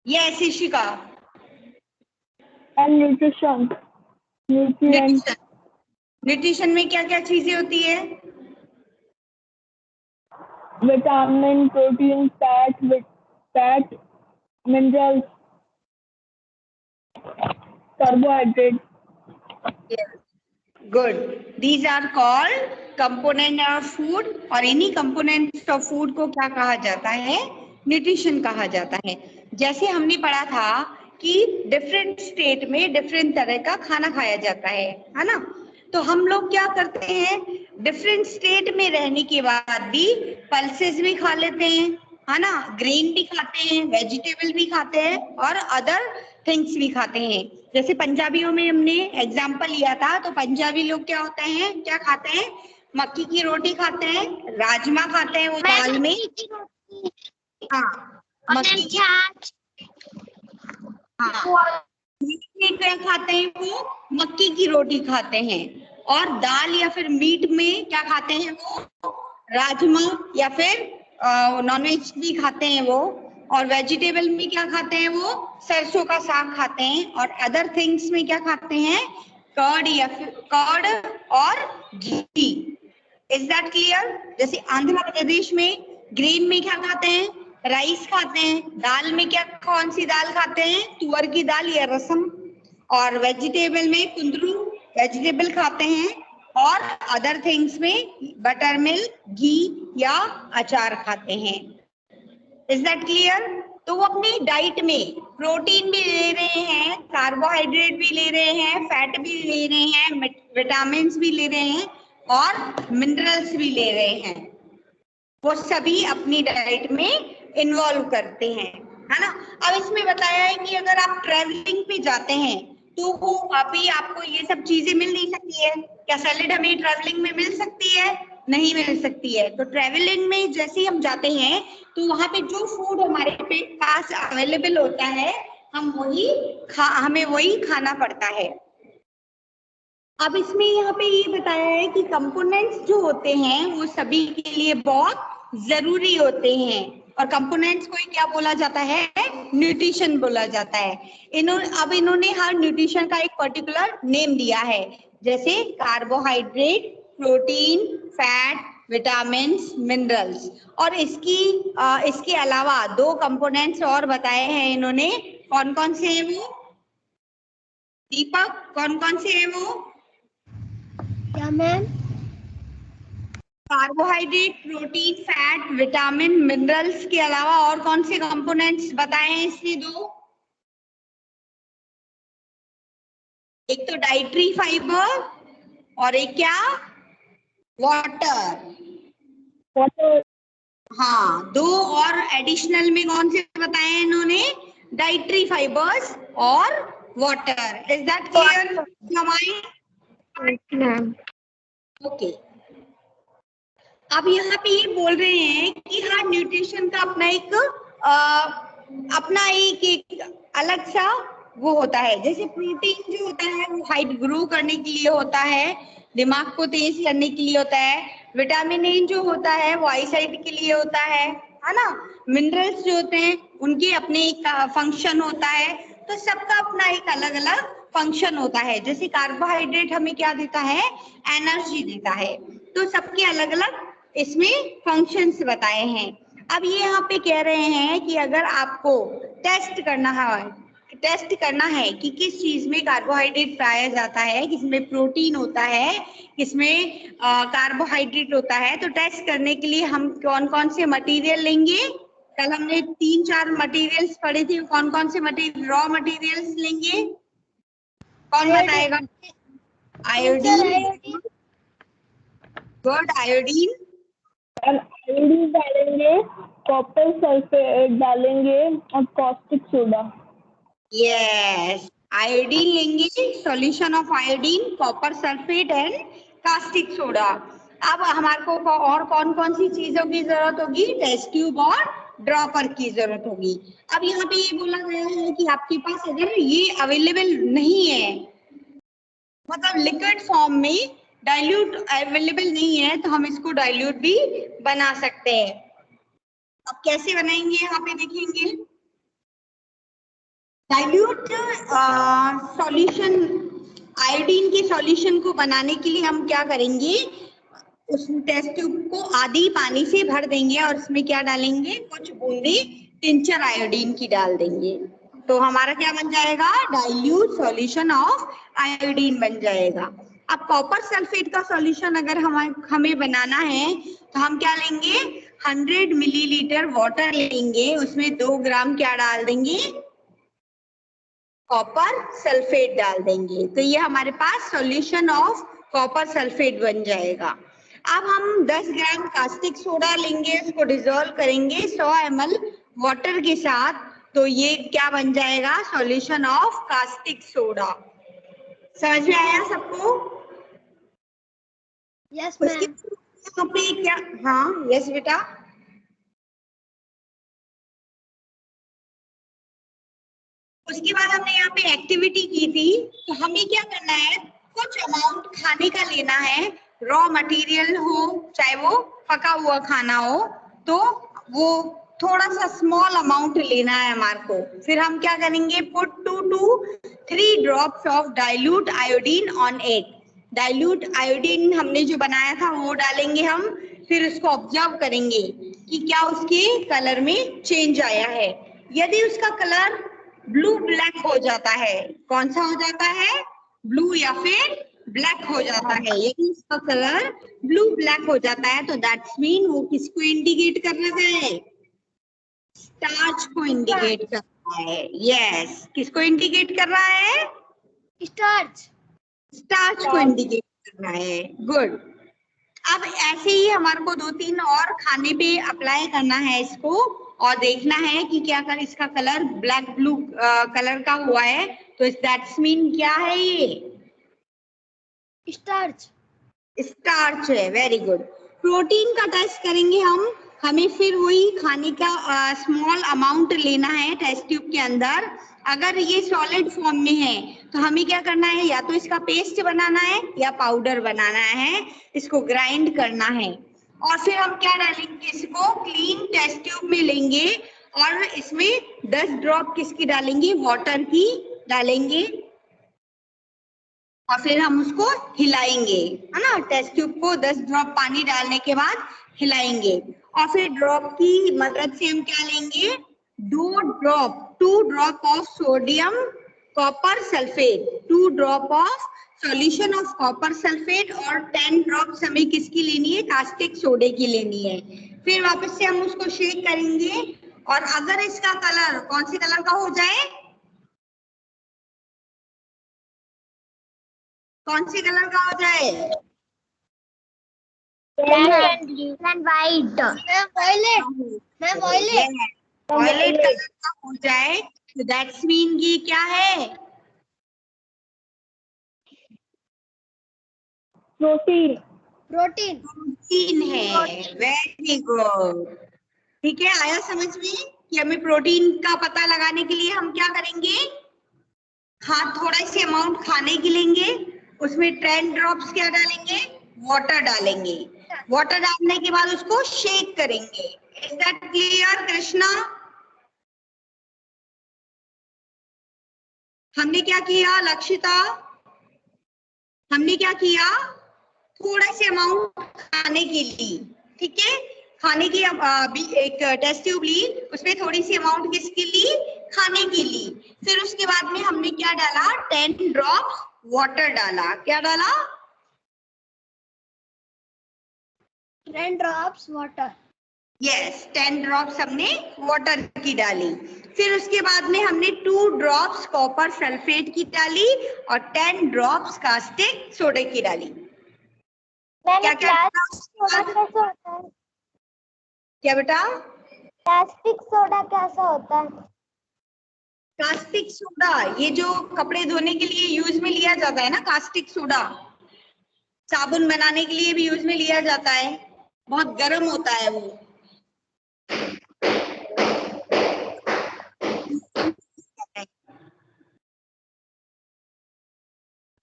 Yes Ishika. And nutrition, nutrient, nutrition में क्या क्या चीजें होती है? Vitamin, protein, fat, minerals, carbohydrate. Good, these are called component of food. और इन्हीं कंपोनेंट्स ऑफ फूड को क्या कहा जाता है? न्यूट्रिशन कहा जाता है। जैसे हमने पढ़ा था कि डिफरेंट स्टेट में डिफरेंट तरह का खाना खाया जाता है ना? तो हम लोग क्या करते हैं, डिफरेंट स्टेट में रहने के बाद भी पल्सेस भी खा लेते हैं, है ना, ग्रेन भी खाते हैं, वेजिटेबल भी खाते हैं और अदर थिंग्स भी खाते हैं। जैसे पंजाबियों में हमने एग्जाम्पल लिया था, तो पंजाबी लोग क्या होते हैं, क्या खाते हैं? मक्की की रोटी खाते हैं, राजमा खाते हैं वो दाल में, हाँ मक्की की, हाँ क्या खाते हैं वो? मक्की की रोटी खाते हैं। और दाल या फिर मीट में क्या खाते हैं वो? राजमा या फिर नॉनवेज भी खाते हैं वो। और वेजिटेबल में क्या खाते हैं वो? सरसों का साग खाते हैं। और अदर थिंग्स में क्या खाते हैं? कर्ड या फिर कर्ड और घी। Is that clear? जैसे आंध्र प्रदेश में ग्रेन में क्या खाते हैं? राइस खाते हैं। दाल में क्या, कौन सी दाल खाते हैं? तुअर की दाल या रसम। और वेजिटेबल में कुंदरू वेजिटेबल खाते हैं। और अदर थिंग्स में बटर मिल्क, घी या अचार खाते हैं। Is that clear? तो वो अपनी डाइट में प्रोटीन भी ले रहे हैं, कार्बोहाइड्रेट भी ले रहे हैं, फैट भी ले रहे हैं, विटामिन भी ले रहे हैं और मिनरल्स भी ले रहे हैं। वो सभी अपनी डाइट में इन्वॉल्व करते हैं, है ना? अब इसमें बताया है कि अगर आप ट्रैवलिंग पे जाते हैं तो वो अभी आपको ये सब चीजें मिल नहीं सकती है। क्या सैलेड हमें ट्रैवलिंग में मिल सकती है? नहीं मिल सकती है। तो ट्रैवलिंग में जैसे ही हम जाते हैं तो वहां पे जो फूड हमारे पास अवेलेबल होता है हमें वही खाना पड़ता है। अब इसमें यहाँ पे ये बताया है कि कंपोनेंट्स जो होते हैं वो सभी के लिए बहुत जरूरी होते हैं। और कंपोनेंट्स को क्या बोला जाता है? न्यूट्रिशन बोला जाता है। इन्होंने हर न्यूट्रिशन का एक पर्टिकुलर नेम दिया है, जैसे carbohydrate, protein, fat, vitamin, minerals. और इसके अलावा दो कंपोनेंट्स और बताए हैं इन्होंने। कौन कौन से हैं वो? दीपक, कौन कौन से हैं वो? क्या ma'am? Carbohydrate, protein, fat, vitamin, minerals के अलावा और कौन से कंपोनेंट्स बताए हैं इसने? दो। एक तो डाइटरी फाइबर और एक क्या? वाटर। वाटर। हाँ, दो और एडिशनल में कौन से बताए हैं इन्होंने? डाइटरी फाइबर्स और वाटर। इज दैट क्लियर हमारे? Ma'am okay. अब यहाँ पे ये बोल रहे हैं कि हर न्यूट्रिशन का एक अलग सा वो होता है। जैसे प्रोटीन जो होता है वो हाइट ग्रो करने के लिए होता है, दिमाग को तेज करने के लिए होता है। विटामिन ए जो होता है वो आई साइट के लिए होता है ना? मिनरल्स जो होते हैं उनके अपने एक फंक्शन होता है। तो सबका अपना एक अलग अलग फंक्शन होता है। जैसे कार्बोहाइड्रेट हमें क्या देता है? एनर्जी देता है। तो सबके अलग अलग इसमें फंक्शंस बताए हैं। अब ये यहाँ पे कह रहे हैं कि अगर आपको टेस्ट करना है कि किस चीज में कार्बोहाइड्रेट पाया जाता है, किसमें प्रोटीन होता है, किसमें कार्बोहाइड्रेट होता है, तो टेस्ट करने के लिए हम कौन कौन से मटेरियल लेंगे? कल हमने 3-4 मटेरियल्स पढ़े थे। कौन कौन से रॉ मटेरियल्स लेंगे? कौन बताएगा? आयोडीन। Good, iodine. आयोडीन डालेंगे, कॉपर सल्फेट डालेंगे और कॉस्टिक सोडा। यस, आयोडीन लेंगे, solution of iodine, copper sulphate and caustic soda. अब हमारे को और कौन कौन सी चीजों की जरूरत होगी? टेस्ट ट्यूब और ड्रॉपर की जरूरत होगी। अब यहाँ पे ये बोला गया है कि आपके पास अगर ये अवेलेबल नहीं है, मतलब लिक्विड फॉर्म में डाइल्यूट अवेलेबल नहीं है, तो हम इसको डाइल्यूट भी बना सकते हैं। अब कैसे बनाएंगे यहाँ पे देखेंगे। डाइल्यूट सॉल्यूशन, आयोडीन के सॉल्यूशन को बनाने के लिए हम क्या करेंगे, उस टेस्ट ट्यूब को आधी पानी से भर देंगे और उसमें क्या डालेंगे, कुछ बूंदे टिंचर आयोडीन की डाल देंगे, तो हमारा क्या बन जाएगा, डाइल्यूट सॉल्यूशन ऑफ आयोडीन बन जाएगा। अब कॉपर सल्फेट का सॉल्यूशन अगर हमें बनाना है तो हम क्या लेंगे, 100 मिलीलीटर वाटर लेंगे, उसमें 2 ग्राम क्या डाल देंगे, कॉपर सल्फेट डाल देंगे, तो ये हमारे पास सॉल्यूशन ऑफ कॉपर सल्फेट बन जाएगा। अब हम 10 ग्राम कास्टिक सोडा लेंगे, उसको डिसॉल्व करेंगे 100 ml वाटर के साथ, तो ये क्या बन जाएगा, सॉल्यूशन ऑफ कास्टिक सोडा। समझ में आया सबको? यस उसके मैम। यहाँ पे क्या, हाँ यस बेटा, उसके बाद हमने यहाँ पे एक्टिविटी की थी, तो हमें क्या करना है, कुछ अमाउंट खाने का लेना है, रॉ मटेरियल हो चाहे वो पका हुआ खाना हो, तो वो थोड़ा सा स्मॉल अमाउंट लेना है हमारे को। फिर हम क्या करेंगे, put 2 to 3 drops of dilute iodine on it. Dilute iodine हमने जो बनाया था वो डालेंगे हम, फिर उसको ऑब्जर्व करेंगे कि क्या उसके कलर में चेंज आया है। यदि उसका कलर ब्लू ब्लैक हो जाता है, कौन सा हो जाता है, ब्लू या फिर ब्लैक हो जाता है, यदि इसका कलर ब्लू ब्लैक हो जाता है तो दैट्स मीन वो किसको इंडिकेट कर रहा है, स्टार्च को इंडिकेट कर रहा है। यस, किसको इंडिकेट कर रहा है, स्टार्च। स्टार्च को इंडिकेट कर रहा है। गुड। अब ऐसे ही हमारे को 2-3 और खाने पे अप्लाई करना है इसको, और देखना है कि क्या कर इसका कलर ब्लैक ब्लू कलर का हुआ है, तो दैट्स मीन क्या है, ये स्टार्च। स्टार्च है। Very good. प्रोटीन का टेस्ट करेंगे हम, हमें फिर वही खाने का स्मॉल अमाउंट लेना है टेस्ट ट्यूब के अंदर। अगर ये सॉलिड फॉर्म में है तो हमें क्या करना है, या तो इसका पेस्ट बनाना है या पाउडर बनाना है, इसको ग्राइंड करना है, और फिर हम क्या डालेंगे, इसको क्लीन टेस्ट ट्यूब में लेंगे और इसमें 10 ड्रॉप किसकी डालेंगे, वाटर की डालेंगे, और फिर हम उसको हिलाएंगे, है ना, टेस्ट ट्यूब को 10 ड्रॉप पानी डालने के बाद हिलाएंगे, और फिर ड्रॉप की मदद से हम क्या लेंगे, 2 drop of sodium copper sulphate, 2 drop of solution of copper sulphate, और 10 ड्रॉप्स हमें किसकी लेनी है, कास्टिक सोडे की लेनी है। फिर वापस से हम उसको शेक करेंगे, और अगर इसका कलर कौन से कलर का हो जाए, कौन से कलर का हो जाए, black and blue and white. Ma'am violet. Ma'am violet. Violet colour का हो जाए तो दैट्स मीन ये क्या है, प्रोटीन। प्रोटीन। प्रोटीन है। Very good. ठीक है, आया समझ में कि हमें प्रोटीन का पता लगाने के लिए हम क्या करेंगे, हाँ थोड़ा से अमाउंट खाने की लेंगे, उसमें 10 ड्रॉप्स क्या डालेंगे, वाटर डालेंगे, वाटर डालने के बाद उसको शेक करेंगे। Is that clear Krishna? हमने क्या किया लक्षिता, हमने क्या किया, थोड़ा से अमाउंट खाने के लिए, ठीक है, खाने की एक टेस्ट ट्यूब ली, उसमें थोड़ी सी अमाउंट किसके लिए, खाने के लिए, फिर उसके बाद में हमने क्या डाला, 10 ड्रॉप्स वाटर डाला, क्या डाला, 10 ड्रॉप्स वाटर। यस, 10 ड्रॉप्स हमने वाटर की डाली, फिर उसके बाद में हमने 2 ड्रॉप्स कॉपर सल्फेट की डाली और 10 ड्रॉप्स कास्टिक सोडे की डाली। क्या क्या सोडा कैसा होता है? क्या बेटा, कास्टिक सोडा कैसा होता है? कास्टिक सोडा ये जो कपड़े धोने के लिए यूज में लिया जाता है ना, कास्टिक सोडा साबुन बनाने के लिए भी यूज में लिया जाता है, बहुत गर्म होता है वो।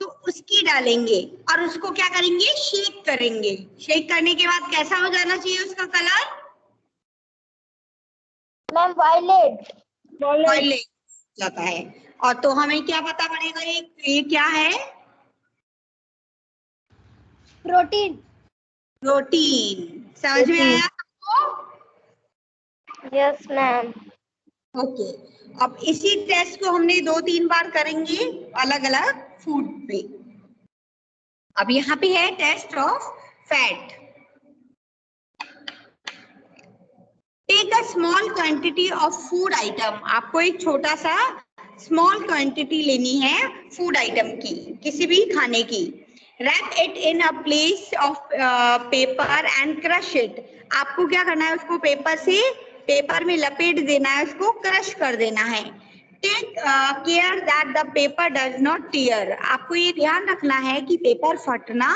तो उसकी डालेंगे और उसको क्या करेंगे, शेक करेंगे, शेक करने के बाद कैसा हो जाना चाहिए उसका कलर, मैम वायलेट। वॉयलेट। जाता है। और तो हमें क्या पता पड़ेगा, ये क्या है? प्रोटीन। प्रोटीन। समझ में आया आपको? Yes ma'am. ओके, अब इसी टेस्ट को हमने 2-3 बार करेंगे अलग अलग फूड पे। अब यहाँ पे है test of fat. Take a small quantity of food item. आपको एक छोटा सा स्मॉल क्वांटिटी लेनी है फूड आइटम की, किसी भी खाने की। Wrap it in a place of paper and crush it. आपको क्या करना है, उसको पेपर में लपेट देना है, उसको क्रश कर देना है। Take care that the paper does not tear. आपको ये ध्यान रखना है कि पेपर फटना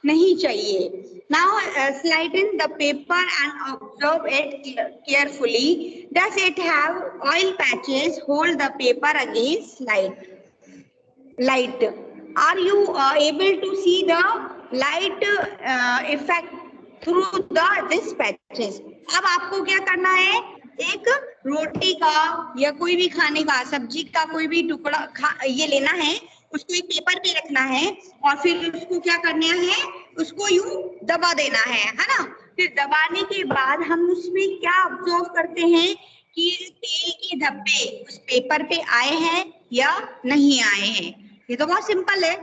नहीं चाहिए। Now slide in the paper and observe it carefully. Does it have oil patches? Hold the paper against light. Are you able to see the light effect through this patches? अब आपको क्या करना है, एक रोटी का या कोई भी खाने का, सब्जी का कोई भी टुकड़ा ये लेना है, उसको एक पेपर पे रखना है और फिर उसको क्या करना है, उसको यूं दबा देना है ना। फिर दबाने के बाद हम उसमें क्या ऑब्जर्व करते हैं कि तेल के धब्बे उस पेपर पे आए हैं या नहीं आए हैं। ये तो बहुत सिंपल है।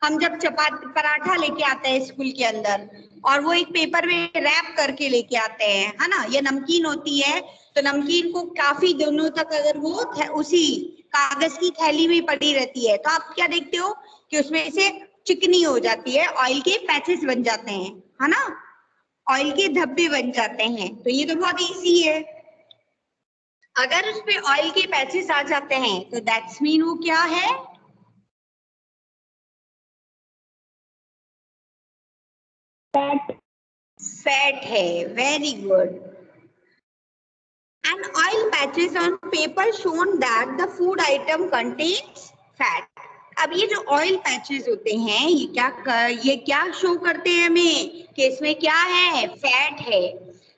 हम जब चपाती पराठा लेके आते हैं स्कूल के अंदर और वो एक पेपर में रैप करके लेके आते हैं, है ना, ये नमकीन होती है, तो नमकीन को काफी दिनों तक अगर वो उसी कागज की थैली में पड़ी रहती है तो आप क्या देखते हो कि उसमें से चिकनी हो जाती है, ऑयल के पैचेस बन जाते हैं, है ना, ऑयल के धब्बे बन जाते हैं। तो ये तो बहुत इजी है। अगर उसपे ऑयल के पैचेस आ जाते हैं तो दैट्स मीन वो क्या है, फैट है। Very good. And oil patches on paper shown that the food item contains fat. अब ये जो ऑयल पैचेस होते हैं ये क्या शो करते हैं हमें कि इसमें क्या है, फैट है।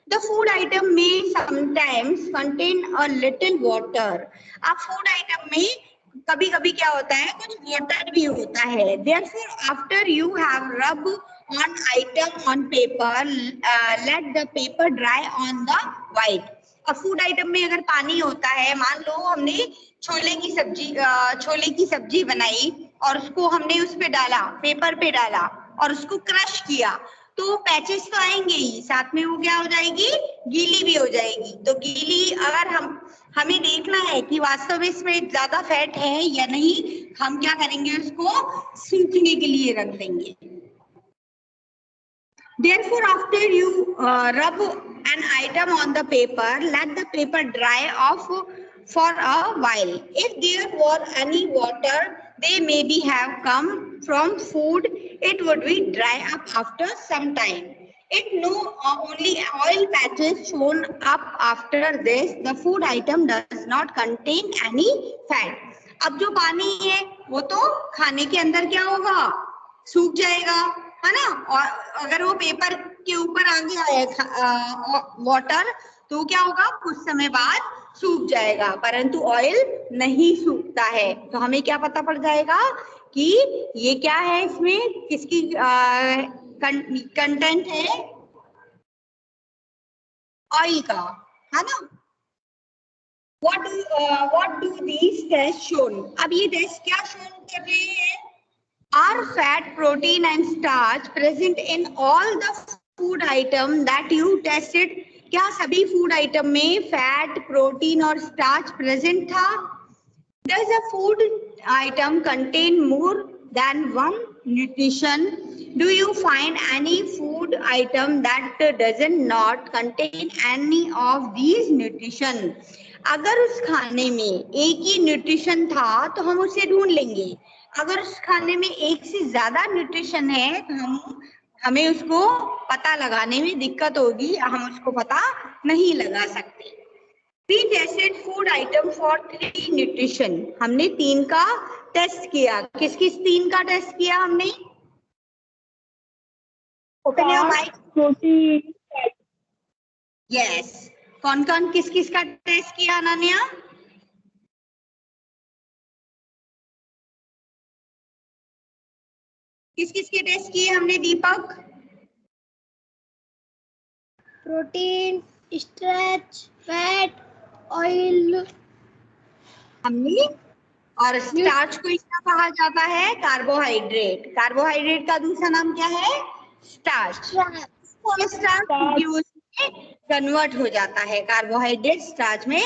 द फूड आइटम में sometimes contain a little water. अब फूड आइटम में कभी कभी क्या होता है, कुछ वाटर भी होता है। Therefore, after you have rub on item on paper, let the paper dry on the white. अब फूड आइटम में अगर पानी होता है, मान लो हमने छोले की सब्जी बनाई और उसको हमने उस पे डाला, पेपर पे डाला और उसको क्रश किया, तो पैचेस तो आएंगे ही, साथ में वो क्या हो जाएगी, गीली भी हो जाएगी। तो गीली अगर हमें देखना है कि वास्तव में इसमें ज्यादा फैट है या नहीं, हम क्या करेंगे, उसको सूखने के लिए रख देंगे। Therefore, after you rub an item on the paper, let the paper dry off for a while. If there were any water, they maybe have come from food. It would be dry up after some time. If no only oil patches shown up after this, the food item does not contain any fat. अब जो पानी है वो तो खाने के अंदर क्या होगा, सूख जाएगा, है ना। और अगर वो पेपर के ऊपर आ गया है वाटर तो क्या होगा, कुछ समय बाद सूख जाएगा, परंतु ऑयल नहीं सूखता है। तो हमें क्या पता पड़ जाएगा कि ये क्या है, इसमें किसकी कंटेंट है, ऑयल का, है ना। what do these tests shown? अब ये टेस्ट क्या शो कर रहे हैं, are fat, protein and starch present in all the food item that you tested? क्या सभी फूड आइटम में फैट, प्रोटीन और स्टार्च प्रेजेंट था? Does a food item contain more than one nutrition? Do you find any food item that does not contain any of these nutrition? अगर उस खाने में एक ही न्यूट्रिशन था तो हम उसे ढूंढ लेंगे। अगर उस खाने में एक से ज्यादा न्यूट्रिशन है तो हमें उसको पता लगाने में दिक्कत होगी, हम उसको पता नहीं लगा सकते। We tested food item for 3 nutrition. हमने 3 का टेस्ट किया। किस किस 3 का टेस्ट किया हमने? Open your mic. Yes. कौन कौन किस किस का टेस्ट किया अनन्या? किस किस के टेस्ट किए हमने दीपक? प्रोटीन, स्ट्रेच, फैट, ऑयल हमने। और स्टार्च को क्या कहा जाता है? कार्बोहाइड्रेट। कार्बोहाइड्रेट का दूसरा नाम क्या है? स्टार्च। स्टार्च कन्वर्ट हो जाता है, कार्बोहाइड्रेट स्टार्च में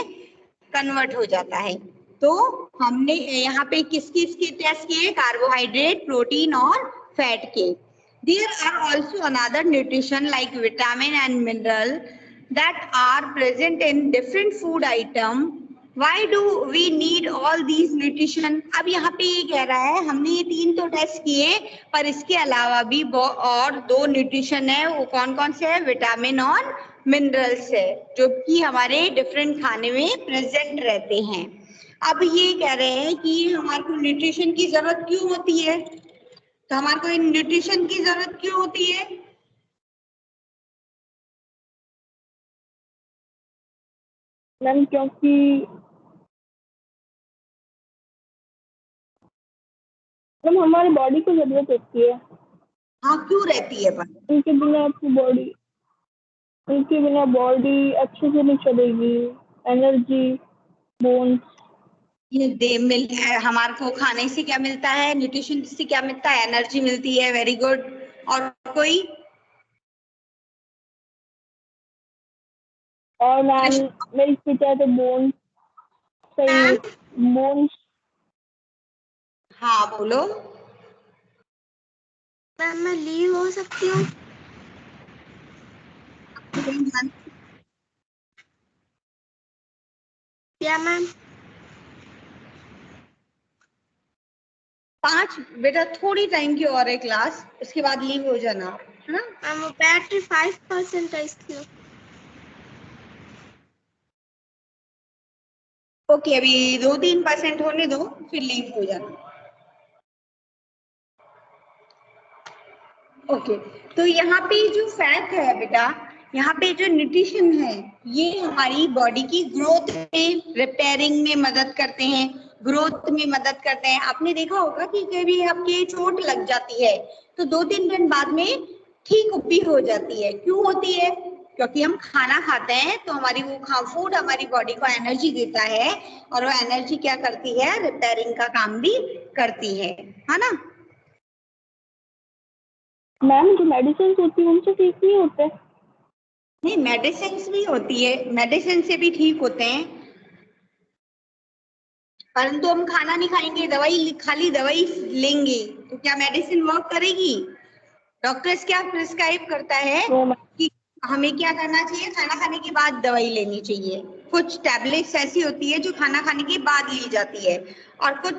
कन्वर्ट हो जाता है। तो हमने यहाँ पे किस किस के टेस्ट किए? कार्बोहाइड्रेट, प्रोटीन और फैट के। There are also another nutrition like vitamin and mineral that are present in different food item. Why do we need all these nutrition? अब यहाँ पे ये कह रहा है हमने ये 3 तो टेस्ट किए, पर इसके अलावा भी और 2 न्यूट्रिशन है। वो कौन कौन से है? विटामिन और मिनरल्स है, जो कि हमारे डिफरेंट खाने में प्रेजेंट रहते हैं। अब ये कह रहे हैं कि हमारे को न्यूट्रिशन की जरूरत क्यों होती है? तो हमारे को न्यूट्रिशन की जरूरत क्यों होती है? मैम क्योंकि मैम हमारी बॉडी को जरूरत होती है। हाँ, क्यों रहती है? पर उनके बिना बॉडी अच्छे से नहीं चलेगी। एनर्जी, बोन्स, ये हमारे को खाने से क्या मिलता है? न्यूट्रिशन से क्या मिलता है? एनर्जी मिलती है। Very good. और कोई? और मैम मिल्क पीता है तो बोन्स सही, बोन्स। हाँ बोलो। मैम मैं लीव हो सकती हूँ? क्या मैम? 5 बेटा, थोड़ी टाइम की और है क्लास, उसके बाद लीव हो जाना, है ना? मैम बैटरी 5% है इसकी। ओके, अभी 2-3% होने दो, फिर लीव हो जाना। ओके, तो यहाँ पे जो फैट है बेटा, यहाँ पे जो न्यूट्रिशन है, ये हमारी बॉडी की ग्रोथ में, रिपेयरिंग में मदद करते हैं, ग्रोथ में मदद करते हैं। आपने देखा होगा कि कभी आपके चोट लग जाती है तो 2-3 दिन बाद में ठीक भी हो जाती है। क्यों होती है? क्योंकि हम खाना खाते हैं तो हमारी वो फूड हमारी बॉडी को एनर्जी देता है, और वो एनर्जी क्या करती है? रिपेयरिंग का काम भी करती है ना? मैम जो मेडिसिन होती है उनसे ठीक नहीं होते? नहीं, मेडिसिन भी होती है, मेडिसिन से भी ठीक होते हैं, परंतु हम खाना नहीं खाएंगे, खाली दवाई लेंगे तो क्या मेडिसिन वर्क करेगी? डॉक्टर्स क्या प्रिस्क्राइब करता है कि हमें क्या करना चाहिए? खाना खाने के बाद दवाई लेनी चाहिए। कुछ टैबलेट्स ऐसी होती है जो खाना खाने के बाद ली जाती है, और कुछ